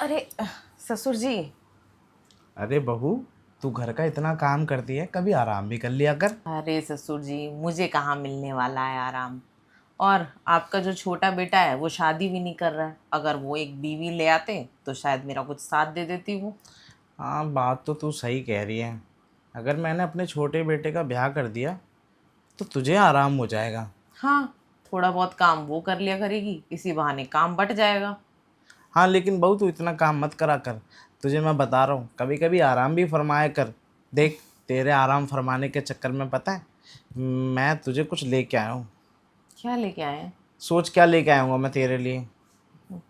अरे ससुर जी। अरे बहू, तू घर का इतना काम करती है, कभी आराम भी कर लिया कर। अरे ससुर जी, मुझे कहाँ मिलने वाला है आराम। और आपका जो छोटा बेटा है वो शादी भी नहीं कर रहा है। अगर वो एक बीवी ले आते तो शायद मेरा कुछ साथ दे देती वो। हाँ, बात तो तू सही कह रही है। अगर मैंने अपने छोटे बेटे का ब्याह कर दिया तो तुझे आराम हो जाएगा। हाँ, थोड़ा बहुत काम वो कर लिया करेगी, इसी बहाने काम बट जाएगा। हाँ, लेकिन बहू तू इतना काम मत करा कर। तुझे मैं बता रहा हूँ, कभी कभी आराम भी फरमाया कर। देख, तेरे आराम फरमाने के चक्कर में पता है मैं तुझे कुछ लेके आया हूँ। क्या लेके आए हैं? सोच क्या लेके आया हूँ मैं तेरे लिए।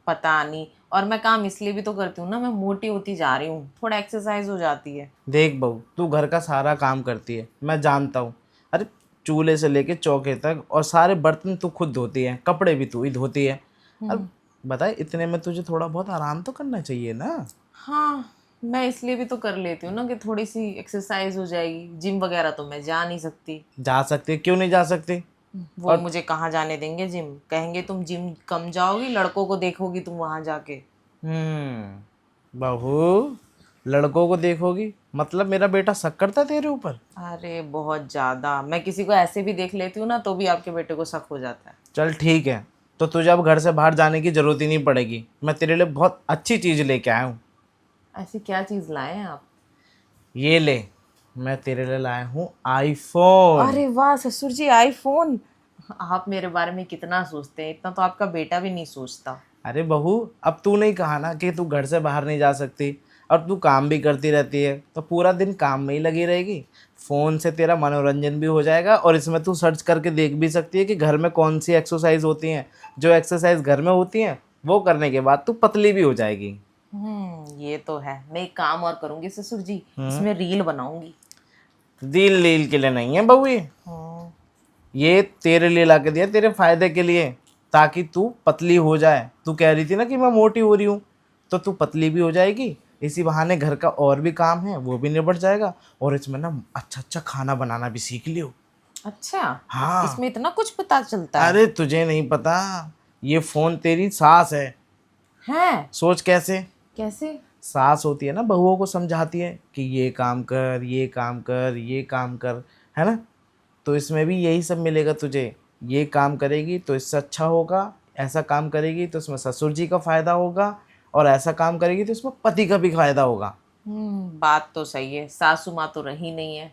पता नहीं। और मैं काम इसलिए भी तो करती हूँ ना, मैं मोटी होती जा रही हूँ, थोड़ा एक्सरसाइज हो जाती है। देख बहू, तू घर का सारा काम करती है, मैं जानता हूँ। अरे, चूल्हे से लेके चौके तक और सारे बर्तन तू खुद धोती है, कपड़े भी तू ही धोती है। अब बताए, इतने में तुझे थोड़ा बहुत आराम तो करना चाहिए ना। हाँ, मैं इसलिए भी तो कर लेती हूँ ना कि थोड़ी सी एक्सरसाइज हो जाएगी। जिम वगैरह तो मैं जा नहीं सकती। जा सकते, क्यों नहीं जा सकते। वो और मुझे कहाँ जाने देंगे जिम, कहेंगे तुम जिम कम जाओगी, लड़कों को देखोगी तुम वहां जाके। बहू, लड़कों को देखोगी मतलब मेरा बेटा शक करता है तेरे ऊपर। अरे बहुत ज्यादा, मैं किसी को ऐसे भी देख लेती हूँ ना तो भी आपके बेटे को शक हो जाता है। चल ठीक है, तो तुझे अब घर से बाहर जाने की जरूरत ही नहीं पड़ेगी। मैं तेरे लिए बहुत अच्छी चीज़ लेके आया हूँ। ऐसी क्या चीज लाए हैं आप? ये ले, मैं तेरे लिए लाया हूँ आईफोन। अरे वाह ससुर जी, आईफोन! आप मेरे बारे में कितना सोचते हैं, इतना तो आपका बेटा भी नहीं सोचता। अरे बहू, अब तू नहीं कहा ना कि तू घर से बाहर नहीं जा सकती और तू काम भी करती रहती है, तो पूरा दिन काम में ही लगी रहेगी। फ़ोन से तेरा मनोरंजन भी हो जाएगा और इसमें तू सर्च करके देख भी सकती है कि घर में कौन सी एक्सरसाइज होती हैं। जो एक्सरसाइज घर में होती हैं वो करने के बाद तू पतली भी हो जाएगी। ये तो है। मैं एक काम और करूंगी ससुर जी, हम्म। इसमें रील बनाऊंगी। दिल लील के लिए नहीं है बहू, हम्म। ये तेरे लिए ला के दिया, तेरे फायदे के लिए, ताकि तू पतली हो जाए। तू कह रही थी ना कि मैं मोटी हो रही हूँ, तो तू पतली भी हो जाएगी। इसी बहाने घर का और भी काम है वो भी निपट जाएगा, और इसमें ना अच्छा अच्छा खाना बनाना भी सीख लियो। अच्छा, हाँ। इसमें इतना कुछ पता चलता है? अरे तुझे नहीं पता, ये फ़ोन तेरी सास है। है? सोच कैसे। कैसे? सास होती है ना, बहुओं को समझाती है कि ये काम कर, ये काम कर, ये काम कर, है ना। तो इसमें भी यही सब मिलेगा तुझे। ये काम करेगी तो इससे अच्छा होगा, ऐसा काम करेगी तो इसमें ससुर जी का फ़ायदा होगा, और ऐसा काम करेगी तो इसमें पति का भी फ़ायदा होगा। बात तो सही है, सासू माँ तो रही नहीं है,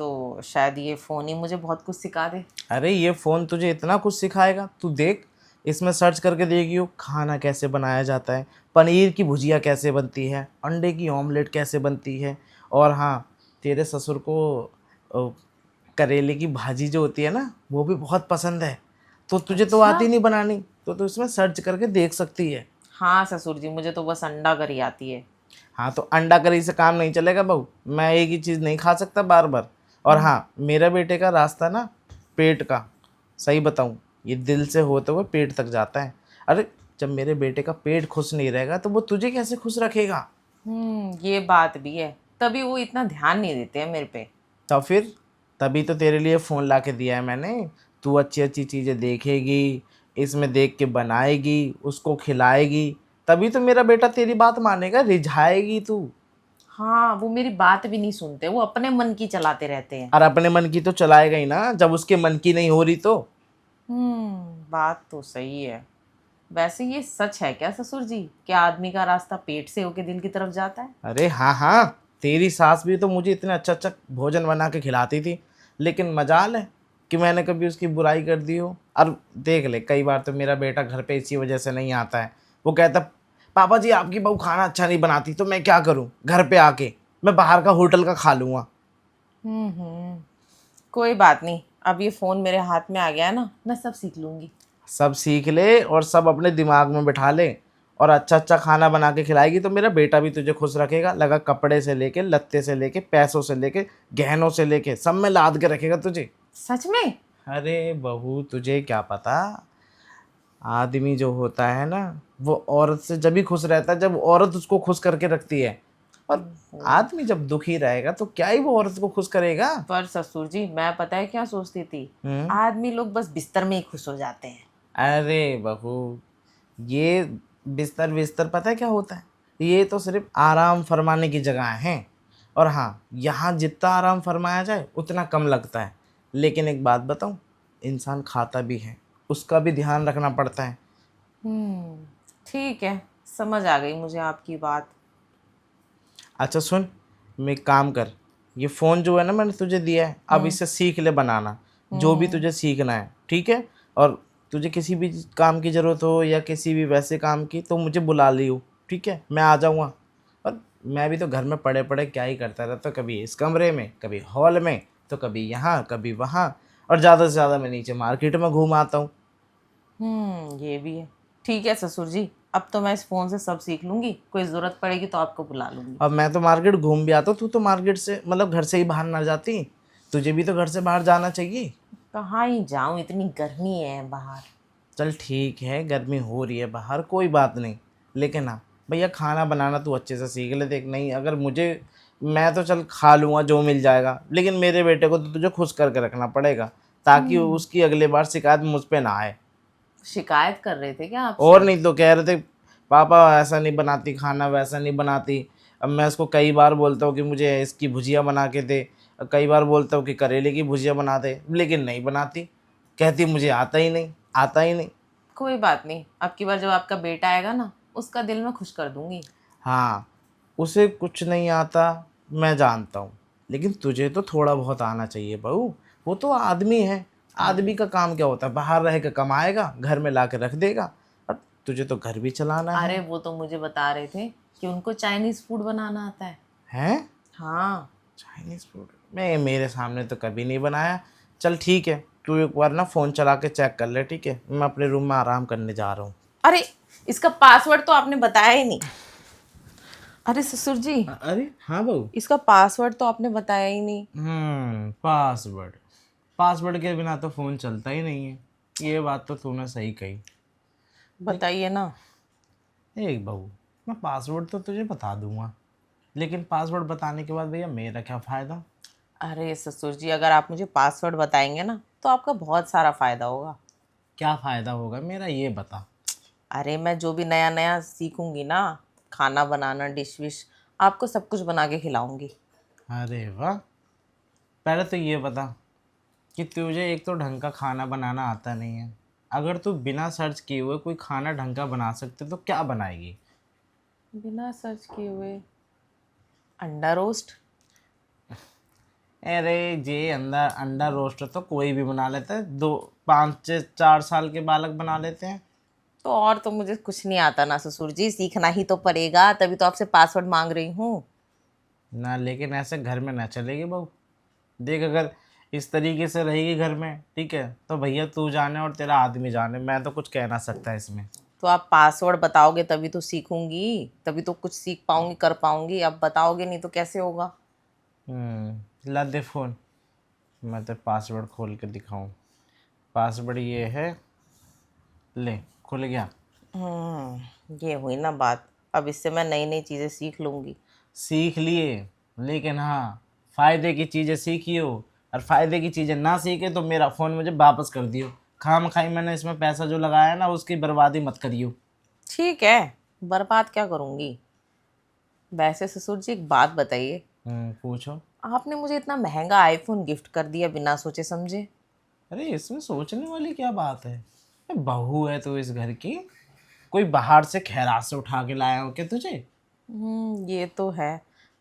तो शायद ये फोन ही मुझे बहुत कुछ सिखा दे। अरे, ये फ़ोन तुझे इतना कुछ सिखाएगा, तू देख। इसमें सर्च करके देखियो खाना कैसे बनाया जाता है, पनीर की भुजिया कैसे बनती है, अंडे की ऑमलेट कैसे बनती है। और हाँ, तेरे ससुर को अ, करेले की भाजी जो होती है ना, वो भी बहुत पसंद है। तो तुझे तो अच्छा। आती नहीं बनानी, तो तू इसमें सर्च करके देख सकती है। हाँ ससुर जी, मुझे तो बस अंडा करी आती है। हाँ, तो अंडा करी से काम नहीं चलेगा बहू, मैं एक ही चीज़ नहीं खा सकता बार बार। और हाँ, मेरा बेटे का रास्ता ना पेट का, सही बताऊँ, ये दिल से होते हुए पेट तक जाता है। अरे, जब मेरे बेटे का पेट खुश नहीं रहेगा तो वो तुझे कैसे खुश रखेगा। ये बात भी है, तभी वो इतना ध्यान नहीं देते हैं मेरे पे। तो फिर, तभी तो तेरे लिए फ़ोन ला के दिया है मैंने। तू अच्छी अच्छी चीज़ें देखेगी, इसमें देख के बनाएगी, उसको खिलाएगी, तभी तो मेरा बेटा तेरी बात मानेगा, रिझाएगी तू। हाँ, वो मेरी बात भी नहीं सुनते, वो अपने मन की चलाते रहते हैं। और अपने मन की तो चलाएगा ही ना, जब उसके मन की नहीं हो रही तो। बात तो सही है। वैसे ये सच है क्या ससुर जी, क्या आदमी का रास्ता पेट से होके दिल की तरफ जाता है? अरे हाँ हाँ, तेरी सास भी तो मुझे इतना अच्छा अच्छा भोजन बना के खिलाती थी, लेकिन मजाल है कि मैंने कभी उसकी बुराई कर दी हो। और देख ले, कई बार तो मेरा बेटा घर पे इसी वजह से नहीं आता है। वो कहता, पापा जी आपकी बहू खाना अच्छा नहीं बनाती, तो मैं क्या करूँ, घर पे आके मैं बाहर का होटल का खा लूँगा। हम्म। कोई बात नहीं, अब ये फोन मेरे हाथ में आ गया है ना, मैं सब सीख लूंगी। सब सीख ले और सब अपने दिमाग में बिठा ले, और अच्छा अच्छा खाना बना के खिलाएगी तो मेरा बेटा भी तुझे खुश रखेगा। लगा, कपड़े से लेके, लत्ते से लेके, पैसों से लेके, गहनों से लेके, सब में लाद के रखेगा तुझे। सच में? अरे बहू, तुझे क्या पता, आदमी जो होता है ना, वो औरत से जब भी खुश रहता है जब औरत उसको खुश करके रखती है। और ओहो। आदमी जब दुखी रहेगा तो क्या ही वो औरत को खुश करेगा। पर ससुर जी, मैं पता है क्या सोचती थी, हम्म। आदमी लोग बस बिस्तर में ही खुश हो जाते हैं। अरे बहू, ये बिस्तर बिस्तर पता है क्या होता है। ये तो सिर्फ आराम फरमाने की जगह हैं। और हाँ, यहाँ जितना आराम फरमाया जाए उतना कम लगता है। लेकिन एक बात बताऊँ, इंसान खाता भी है, उसका भी ध्यान रखना पड़ता है। ठीक है, समझ आ गई मुझे आपकी बात। अच्छा सुन, मैं एक काम कर, ये फ़ोन जो है ना मैंने तुझे दिया है, अब इससे सीख ले बनाना, जो भी तुझे सीखना है, ठीक है। और तुझे किसी भी काम की ज़रूरत हो या किसी भी वैसे काम की, तो मुझे बुला लियो, ठीक है, मैं आ जाऊँगा। और मैं भी तो घर में पड़े पड़े क्या ही करता रहता, कभी इस कमरे में, कभी हॉल में, तो कभी यहाँ कभी वहाँ, और ज़्यादा से ज़्यादा मैं नीचे मार्केट में घूम आता हूँ। ये भी है। ठीक है ससुर जी, अब तो मैं इस फ़ोन से सब सीख लूँगी, कोई ज़रूरत पड़ेगी तो आपको बुला लूँगी। अब मैं तो मार्केट घूम भी आता हूँ, तू तो मार्केट से मतलब घर से ही बाहर ना जाती, तुझे भी तो घर से बाहर जाना चाहिए। कहाँ ही जाऊँ, इतनी गर्मी है बाहर। चल ठीक है, गर्मी हो रही है बाहर, कोई बात नहीं। लेकिन हाँ भैया, खाना बनाना तू अच्छे से सीख ले। देख, नहीं अगर मुझे, मैं तो चल खा लूँगा जो मिल जाएगा, लेकिन मेरे बेटे को तो तुझे खुश करके रखना पड़ेगा, ताकि उसकी अगली बार शिकायत मुझ पे ना आए। शिकायत कर रहे थे क्या और आपसे? नहीं तो कह रहे थे पापा ऐसा नहीं बनाती खाना, वैसा नहीं बनाती। अब मैं उसको कई बार बोलता हूँ कि मुझे इसकी भुजिया बना के दे, कई बार बोलता हूँ कि करेले की भुजिया बना दे, लेकिन नहीं बनाती। कहती मुझे आता ही नहीं, आता ही नहीं। कोई बात नहीं, अब की बार जब आपका बेटा आएगा ना, उसका दिल मैं खुश कर दूंगी। हाँ, उसे कुछ नहीं आता, मैं जानता हूँ, लेकिन तुझे तो थोड़ा बहुत आना चाहिए बहू। वो तो आदमी है, आदमी का काम क्या होता है, बाहर रह के कमाएगा, घर में ला के रख देगा, और तुझे तो घर भी चलाना अरे है। वो तो मुझे बता रहे थे कि उनको चाइनीज़ फूड बनाना आता है। हैं? हाँ। चाइनीज़ फूड मैं मेरे सामने तो कभी नहीं बनाया। चल ठीक है, तू एक बार ना फ़ोन चला के चेक कर ले, ठीक है, मैं अपने रूम में आराम करने जा रहा हूँ। अरे, इसका पासवर्ड तो आपने बताया ही नहीं। अरे ससुर जी, अरे हाँ बहू। इसका पासवर्ड तो आपने बताया ही नहीं। पासवर्ड, पासवर्ड के बिना तो फ़ोन चलता ही नहीं है। ये बात तो तूने सही कही। बताइए ना। एक बहू, मैं पासवर्ड तो तुझे बता दूंगा, लेकिन पासवर्ड बताने के बाद भैया मेरा क्या फ़ायदा? अरे ससुर जी, अगर आप मुझे पासवर्ड बताएंगे ना तो आपका बहुत सारा फ़ायदा होगा। क्या फ़ायदा होगा मेरा, ये बता। अरे मैं जो भी नया नया सीखूंगी ना, खाना बनाना, डिश विश, आपको सब कुछ बना के खिलाऊंगी। अरे वाह, पहले तो ये बता कि तुझे एक तो ढंग का खाना बनाना आता नहीं है। अगर तू बिना सर्च किए हुए कोई खाना ढंग का बना सकते तो क्या बनाएगी? बिना सर्च किए हुए अंडा रोस्ट। अरे जे अंडा अंडा रोस्ट तो कोई भी बना लेता है, 4 साल के बालक बना लेते हैं। तो और तो मुझे कुछ नहीं आता ना ससुर जी, सीखना ही तो पड़ेगा, तभी तो आपसे पासवर्ड मांग रही हूँ। ना, लेकिन ऐसे घर में ना चलेगी बहू। देख, अगर इस तरीके से रहेगी घर में, ठीक है, तो भैया तू जाने और तेरा आदमी जाने, मैं तो कुछ कह ना सकता इसमें। तो आप पासवर्ड बताओगे तभी तो सीखूंगी, तभी तो कुछ सीख पाऊंगी, कर पाऊंगी। आप बताओगे नहीं तो कैसे होगा? ला दे फ़ोन, मैं तो पासवर्ड खोल के दिखाऊं। पासवर्ड ये है, ले खुल गया। ये हुई ना बात। अब इससे मैं नई नई चीज़ें सीख लूंगी। सीख लिए, लेकिन हाँ, फ़ायदे की चीज़ें सीखियो, और फ़ायदे की चीज़ें ना सीखे तो मेरा फ़ोन मुझे वापस कर दियो। खाम खाई मैंने इसमें पैसा जो लगाया ना, उसकी बर्बादी मत करियो। ठीक है, बर्बाद क्या करूंगी। वैसे ससुर जी एक बात बताइए, पूछो। आपने मुझे इतना महंगा आईफोन गिफ्ट कर दिया बिना सोचे समझे। अरे इसमें सोचने वाली क्या बात है? ये बहू है तो इस घर की, कोई बाहर से खैरात से उठा के लाया हो क्या तुझे? ये तो है।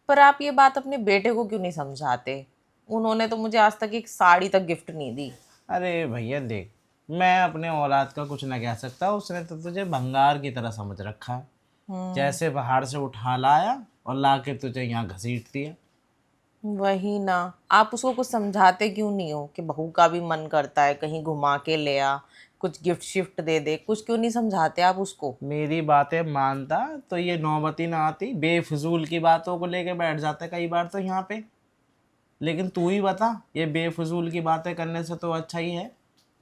पर आप ये बात अपने बेटे को क्यों नहीं समझाते? उन्होंने तो मुझे आज तक एक साड़ी तक गिफ्ट नहीं दी। अरे भैया देख, मैं अपने औलाद का कुछ ना कह सकता, उसने तो तुझे भंगार की तरह समझ रखा है। जैसे बाहर से उठा लाया और ला के तुझे यहाँ घसीट दिया। वही ना, आप उसको कुछ समझाते क्यों नहीं हो कि बहू का भी मन करता है कहीं घुमा के ले आ, कुछ गिफ्ट शिफ्ट दे दे, कुछ क्यों नहीं समझाते आप उसको? मेरी बातें मानता तो ये नौबती ना आती, बेफजूल की बातों को लेके बैठ जाता कई बार तो यहाँ पे। लेकिन तू ही बता, ये बेफजूल की बातें करने से तो अच्छा ही है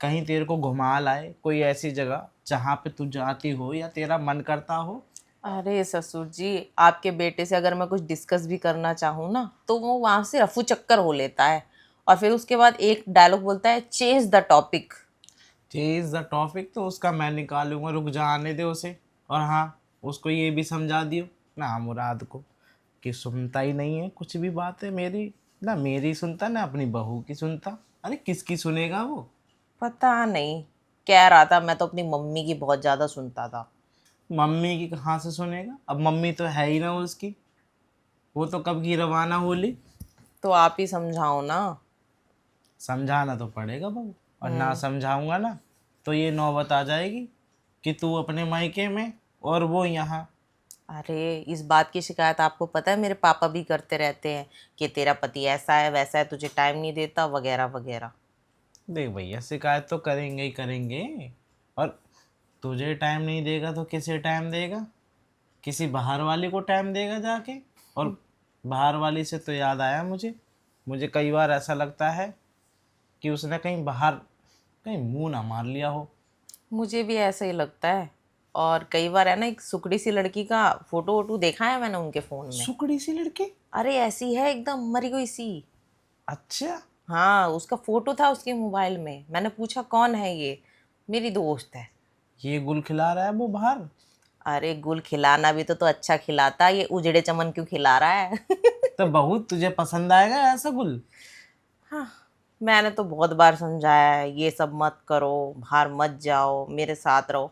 कहीं तेरे को घुमा लाए कोई ऐसी जगह जहाँ पे तू जाती हो या तेरा मन करता हो। अरे ससुर जी, आपके बेटे से अगर मैं कुछ डिस्कस भी करना चाहूँ ना तो वो वहाँ से रफू चक्कर हो लेता है, और फिर उसके बाद एक डायलॉग बोलता है, change the topic. Chase the topic तो उसका मैं निकालूंगा, रुक जा, आने दे उसे। और हाँ, उसको ये भी समझा दियो, ना मुराद को, कि सुनता ही नहीं है कुछ भी बात है मेरी, ना मेरी सुनता ना अपनी बहू की सुनता। अरे किसकी सुनेगा वो। पता नहीं, कह रहा था मैं तो अपनी मम्मी की बहुत ज़्यादा सुनता था। मम्मी की कहाँ से सुनेगा, अब मम्मी तो है ही ना उसकी, वो तो कब की रवाना होली। तो आप ही समझाओ ना। समझाना तो पड़ेगा बहू, और ना समझाऊंगा ना तो ये नौबत आ जाएगी कि तू अपने मायके में और वो यहाँ। अरे इस बात की शिकायत आपको पता है मेरे पापा भी करते रहते हैं कि तेरा पति ऐसा है वैसा है, तुझे टाइम नहीं देता वगैरह वगैरह। देख भैया, शिकायत तो करेंगे ही करेंगे, और तुझे टाइम नहीं देगा तो किसे टाइम देगा, किसी बाहर वाले को टाइम देगा जाके। और बाहर वाली से तो याद आया मुझे, मुझे कई बार ऐसा लगता है कि उसने कहीं बाहर कहीं मुंह ना मार लिया हो। मुझे भी ऐसा ही लगता है। और कई बार है ना, एक सुकड़ी सी लड़की का फोटो वोटो देखा है मैंने उनके फ़ोन में। सुकड़ी सी लड़की? अरे ऐसी है एकदम मरी हुई सी। अच्छा। हाँ, उसका फोटो था उसके मोबाइल में। मैंने पूछा कौन है ये, मेरी दोस्त है। ये गुल खिला रहा है वो बाहर? अरे गुल खिलाना भी तो अच्छा खिलाता, ये उजड़े चमन क्यों खिला रहा है? तो बहुत तुझे पसंद आएगा ऐसा गुल? हाँ, मैंने तो बहुत बार समझाया है ये सब मत करो, बाहर मत जाओ, मेरे साथ रहो।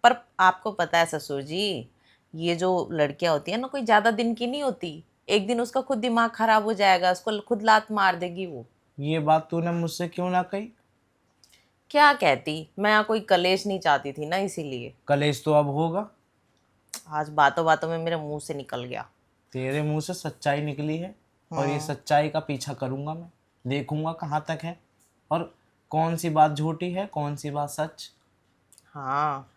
पर आपको पता है ससुर जी, ये जो लड़कियां होती है ना, कोई ज़्यादा दिन की नहीं होती। एक दिन उसका खुद दिमाग खराब हो जाएगा, उसको खुद लात मार देगी वो। ये बात तूने मुझसे क्यों ना कही? क्या कहती, मैं यहाँ कोई कलेश नहीं चाहती थी ना, इसीलिए। कलेश तो अब होगा। आज बातों बातों में मेरे मुंह से निकल गया। तेरे मुंह से सच्चाई निकली है, और ये सच्चाई का पीछा करूंगा मैं, देखूंगा कहाँ तक है, और कौन सी बात झूठी है कौन सी बात सच। हाँ,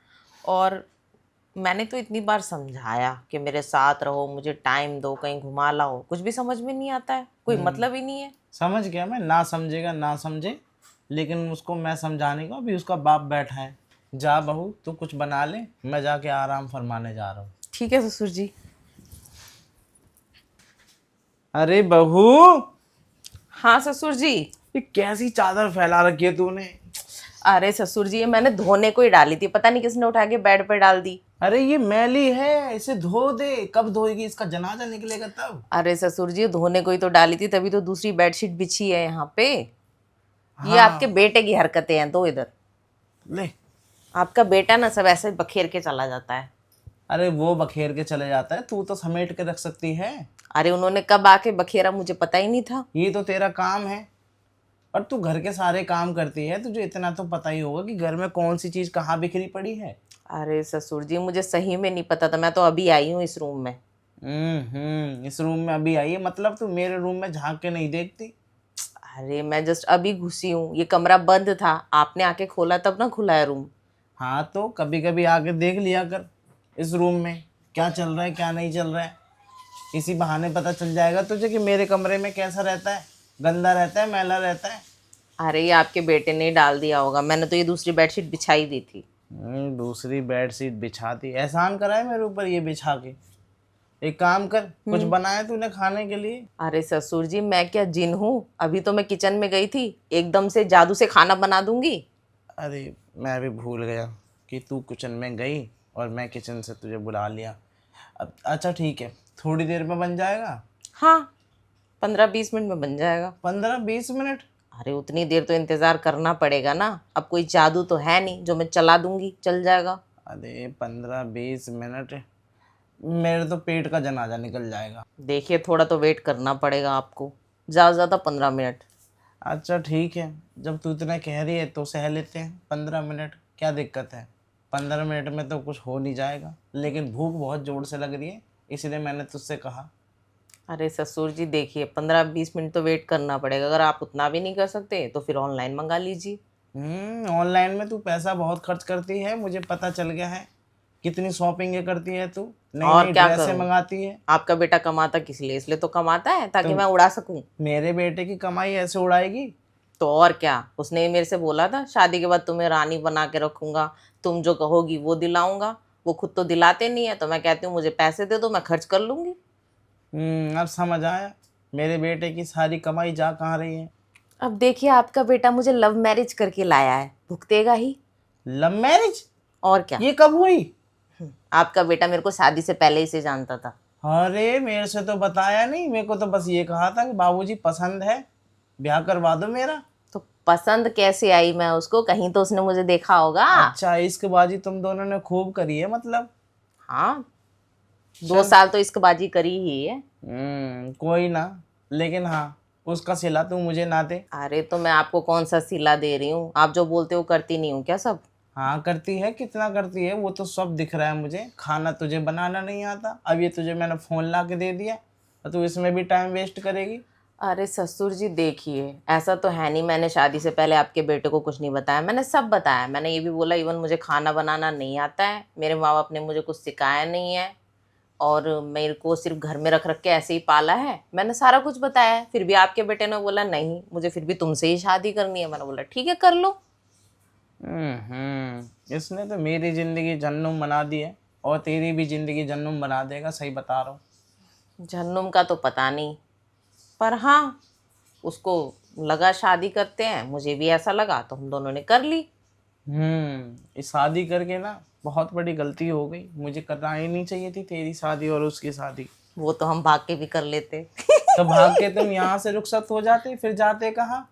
और मैंने तो इतनी बार समझाया कि मेरे साथ रहो, मुझे टाइम दो, कहीं घुमा लाओ, कुछ भी समझ में नहीं आता है, कोई मतलब ही नहीं है। समझ गया मैं, ना समझेगा ना समझे, लेकिन उसको मैं समझाने को अभी उसका बाप बैठा है। जा बहू तू कुछ बना ले, मैं जाके आराम फरमाने जा रहा हूँ। ठीक है ससुर जी। अरे बहू, हाँ ससुर जी। ये कैसी चादर फैला रखी है तूने? अरे ससुर जी, ये मैंने धोने को ही डाली थी, पता नहीं किसने उठा के बेड पे डाल दी। अरे ये मैली है, इसे धो दे, कब धोएगी, इसका जनाजा निकलेगा तब। अरे ससुर जी, धोने को ही तो डाली थी, तभी तो दूसरी बेडशीट बिछी है यहाँ पे। ये आपके हाँ बेटे की हरकतें हैं, तो इधर ले। आपका बेटा ना सब ऐसे बखेर के चला जाता है। अरे वो बखेर के चले जाता है, तू तो समेट के रख सकती है। अरे उन्होंने कब आके बखेरा, मुझे पता ही नहीं था। ये तो तेरा काम है, और तू घर के सारे काम करती है, तुझे इतना तो पता ही होगा कि घर में कौन सी चीज कहाँ बिखरी पड़ी है। अरे ससुर जी, मुझे सही में नहीं पता था, मैं तो अभी आई हूँ इस रूम में। इस रूम में अभी आई है, मतलब तू मेरे रूम में झांक के नहीं देखती? अरे मैं जस्ट अभी घुसी हूँ, ये कमरा बंद था, आपने आके खोला तब ना खुला है रूम। हाँ तो कभी कभी आके देख लिया कर इस रूम में क्या चल रहा है क्या नहीं चल रहा है, इसी बहाने पता चल जाएगा तुझे कि मेरे कमरे में कैसा रहता है, गंदा रहता है मैला रहता है। अरे ये आपके बेटे ने ही डाल दिया होगा, मैंने तो ये दूसरी बेडशीट बिछाई दी थी। दूसरी बेड शीट बिछा दी, एहसान करा है मेरे ऊपर ये बिछा के। एक काम कर, कुछ बनाया तूने खाने के लिए? अरे ससुर जी, मैं क्या जिन हूँ, अभी तो मैं किचन में गई थी, एकदम से जादू से खाना बना दूंगी। अरे मैं भी भूल गया कि तू किचन में गई और मैं किचन से तुझे बुला लिया। अब अच्छा ठीक है, थोड़ी देर में बन जाएगा। हाँ, 15-20 मिनट में बन जाएगा। 15-20 मिनट? अरे उतनी देर तो इंतज़ार करना पड़ेगा ना, अब कोई जादू तो है नहीं जो मैं चला दूंगी चल जाएगा। अरे 15-20 मिनट, मेरे तो पेट का जनाजा निकल जाएगा। देखिए, थोड़ा तो वेट करना पड़ेगा आपको, ज़्यादा से ज़्यादा 15 मिनट। अच्छा ठीक है, जब तू इतना कह रही है तो सह लेते हैं 15 मिनट, क्या दिक्कत है। 15 मिनट में तो कुछ हो नहीं जाएगा, लेकिन भूख बहुत ज़ोर से लग रही है, इसलिए मैंने तुझसे कहा। अरे ससुर जी देखिए, 15-20 मिनट तो वेट करना पड़ेगा, अगर आप उतना भी नहीं कर सकते तो फिर ऑनलाइन मंगा लीजिए। ऑनलाइन में तू पैसा बहुत खर्च करती है, मुझे पता चल गया है। कितनी शॉपिंग करती है तू, नई और नई क्या ड्रेसें करूं, मंगाती है। आपका बेटा कमाता किस लिए, इसलिए तो कमाता है ताकि तो मैं उड़ा सकूं। मेरे बेटे की कमाई ऐसे उड़ाएगी? तो और क्या, उसने मेरे से बोला था शादी के बाद तुम्हें रानी बना के रखूंगा, तुम जो कहोगी वो दिलाऊंगा। वो खुद तो दिलाते नहीं है, तो मैं कहती हूँ मुझे पैसे दे दो, मैं खर्च कर लूंगी। अब समझ आया, मेरे बेटे की सारी कमाई जा कहाँ रही है। अब देखिए, आपका बेटा मुझे लव मैरिज करके लाया है, भुगतेगा ही। Love marriage? और क्या। ये कब हुई? आपका बेटा मेरे को शादी से पहले ही से जानता था। अरे मेरे से तो बताया नहीं, मेरे को तो बस ये कहा था कि बाबूजी पसंद है, ब्याह करवा दो मेरा। तो पसंद कैसे आई मैं उसको, कहीं तो उसने मुझे देखा होगा। अच्छा, इश्कबाजी तुम दोनों ने खूब करी है मतलब। हाँ, 2 साल तो इश्कबाजी करी ही है। कोई ना, लेकिन हाँ, उसका सिला तू मुझे ना दे। अरे तो मैं आपको कौन सा सिला दे रही हूँ, आप जो बोलते हो करती नहीं हूँ क्या सब। हाँ करती है, कितना करती है वो तो सब दिख रहा है मुझे। खाना तुझे बनाना नहीं आता, अब ये तुझे मैंने फोन ला के दे दिया और तू इसमें भी टाइम वेस्ट करेगी। अरे ससुर जी देखिए, ऐसा तो है नहीं मैंने शादी से पहले आपके बेटे को कुछ नहीं बताया, मैंने सब बताया। मैंने ये भी बोला इवन मुझे खाना बनाना नहीं आता है, मेरे माँ बाप ने मुझे कुछ सिखाया नहीं है, और मेरे को सिर्फ घर में रख रख के ऐसे ही पाला है। मैंने सारा कुछ बताया है, फिर भी आपके बेटे ने बोला नहीं मुझे फिर भी तुमसे ही शादी करनी है। मैंने बोला ठीक है कर लो। इसने तो मेरी जिंदगी जन्नम बना दी है, और तेरी भी जिंदगी जन्नम बना देगा, सही बता रहा हूँ। जन्नम का तो पता नहीं, पर हाँ उसको लगा शादी करते हैं, मुझे भी ऐसा लगा तो हम दोनों ने कर ली। इस शादी करके ना बहुत बड़ी गलती हो गई, मुझे करना ही नहीं चाहिए थी तेरी शादी और उसकी शादी। वो तो हम भाग के भी कर लेते। तो भाग के तुम यहाँ से रुखसत हो जाते, फिर जाते कहाँ?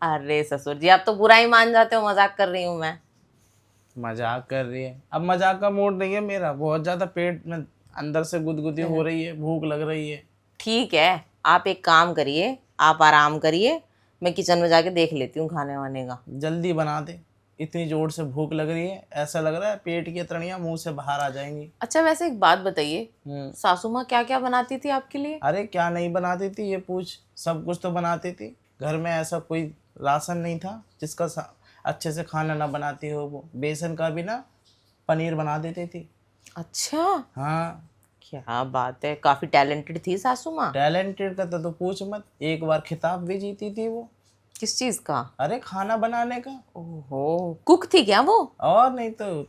अरे ससुर जी आप तो बुरा ही मान जाते हो, मजाक कर रही हूँ मैं। मजाक कर रही है? अब मजाक का मूड नहीं है मेरा, बहुत ज्यादा पेट में अंदर से गुदगुदी हो रही है, भूख लग रही है। ठीक है, आप एक काम करिए, आप आराम करिए, मैं किचन में जाके देख लेती हूँ खाने वाने का। जल्दी बना दे, इतनी जोर से भूख लग रही है, ऐसा लग रहा है पेट की तड़ियाँ मुंह से बाहर आ जाएंगी। अच्छा वैसे एक बात बताइए, हम्म सासू माँ क्या क्या बनाती थी आपके लिए। अरे क्या नहीं बनाती थी ये पूछ, सब कुछ तो बनाती थी। घर में ऐसा कोई राशन नहीं था जिसका अच्छे से खाना ना बनाती हो। वो बेसन का भी ना पनीर बना देती थी। अच्छा, हाँ, क्या बात है, काफी टैलेंटेड थी सासू माँ। टैलेंटेड का तो पूछ मत, एक बार खिताब भी जीती थी वो। किस चीज का। अरे खाना बनाने का। ओहो, कुक थी क्या वो। और नहीं तो,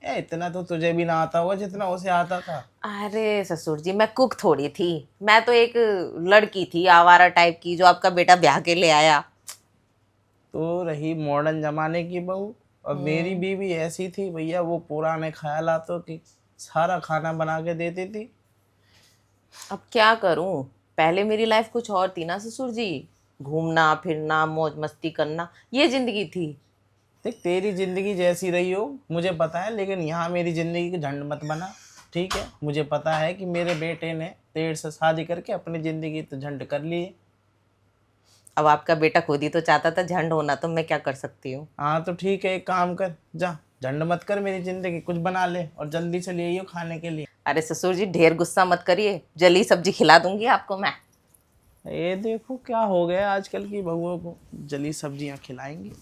इतना तो तुझे भी ना आता होगा जितना उसे आता था। अरे ससुर जी मैं कुक थोड़ी थी, मैं तो एक लड़की थी आवारा टाइप की जो आपका बेटा ब्याह के ले आया। तो रही मॉडर्न जमाने की बहू, और मेरी बीवी ऐसी थी भैया, वो पुराने ख्यालातों की, सारा खाना बना के देती थी। अब क्या करूं, पहले मेरी लाइफ कुछ और थी ना ससुर जी, घूमना फिरना मौज मस्ती करना ये जिंदगी थी। देख, तेरी जिंदगी जैसी रही हो मुझे पता है, लेकिन यहाँ मेरी जिंदगी की झंड मत बना, ठीक है? मुझे पता है कि मेरे बेटे ने देर से शादी करके अपनी जिंदगी तो झंड कर ली है। अब आपका बेटा खुद ही तो चाहता था झंड होना, तो मैं क्या कर सकती हूँ। हाँ तो ठीक है, एक काम कर, जा झंड मत कर मेरी जिंदगी, कुछ बना ले और जल्दी से ले आइयो खाने के लिए। अरे ससुर जी ढेर गुस्सा मत करिए, जली सब्जी खिला दूंगी आपको मैं। ये देखो क्या हो गया आजकल की बहुओं को, जली सब्जियां खिलाएंगी।